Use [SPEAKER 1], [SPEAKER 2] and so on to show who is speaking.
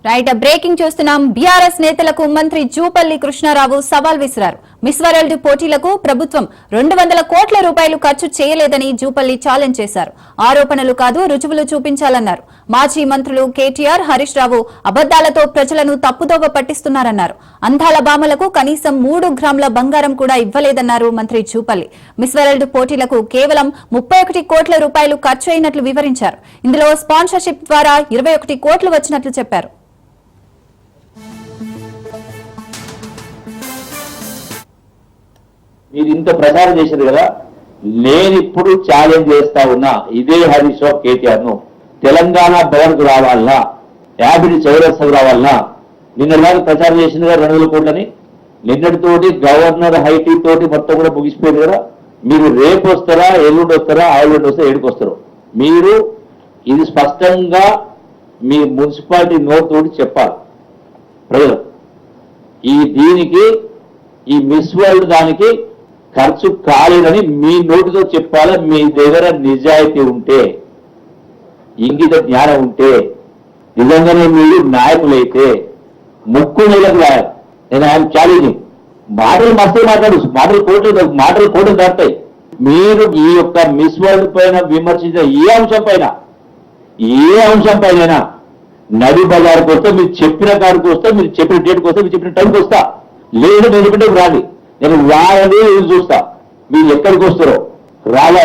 [SPEAKER 1] Right breaking చూస్తున్నాం. BRS నేతలకు మంత్రి జూపల్లి కృష్ణారావు సవాల్ విసిరారు. మిస్ వరల్డ్ పోటీలకు ప్రభుత్వం 200 కోట్ల రూపాయలు ఖర్చు చేయలేదని జూపల్లి ఛాలెంజ్ చేశారు. ఆరోపణలు కాదు రుజువులు చూపించాలన్నారు. మాజీ మంత్రులు కేటీఆర్, హరీష్ రావు అబద్దాలతో ప్రజలను తప్పుదోవ పట్టిస్తున్నారన్నారు. అందాల భామలకు కనీసం 3 గ్రాముల బంగారం కూడా ఇవ్వలేదన్నారు మంత్రి జూపల్లి. మిస్ వరల్డ్ పోటీలకు కేవలం 31 కోట్ల రూపాయలు ఖర్చు అయినట్లు వివరించారు. ఇందులో స్పాన్సర్షిప్ ద్వారా 21 కోట్లు వచ్చినట్లు చెప్పారు.
[SPEAKER 2] మీరు ఇంత ప్రచారం చేశారు కదా, నేను ఇప్పుడు ఛాలెంజ్ చేస్తా ఉన్నా. ఇదే హరీష్ రావు కేటీఆర్ ను తెలంగాణ భవన్ కు రావాలన్నా, యాబిడి చౌరస్తాకు రావాలన్నా, నిన్నటిదాకా ప్రచారం చేసింది కదా 200 కోట్లని. నిన్నటితోటి గవర్నర్ హైటీ తోటి మొత్తం కూడా ముగిసిపోయింది కదా. మీరు రేపు వస్తారా, ఎల్లుండి వస్తారా, ఆవులుండి వస్తారా, ఏడుకు వస్తారు? మీరు ఇది స్పష్టంగా మీ మున్సిపాలిటీ నోట్ తోటి చెప్పాలి ప్రజలు. దీనికి ఈ మిస్ వరల్డ్ దానికి ఖర్చు కాలేదని మీ నోటితో చెప్పాలి. మీ దగ్గర నిజాయితీ ఉంటే, ఇంగిత జ్ఞానం ఉంటే, నిజంగానే మీరు నాయకులైతే ముక్కు నెలకు రాయాలి. నేను ఆయన ఛాలెంజింగ్. మాటలు మస్తే మాట్లాడు, మాటలు కోట్లు దాటుతాయి. మీరు ఈ యొక్క మిస్ వరల్డ్ పైన విమర్శించిన ఏ అంశం పైన నడి బజార్కి వస్తే, మీరు చెప్పిన కాడికి వస్తే, మీరు చెప్పిన డేట్కి వస్తే, మీరు చెప్పిన టైంకి వస్తా. లేదు నేను చెప్పినట్టు రాలి, నేను రావాలి చూస్తా. మీరు ఎక్కడికి వస్తారో రావాలి.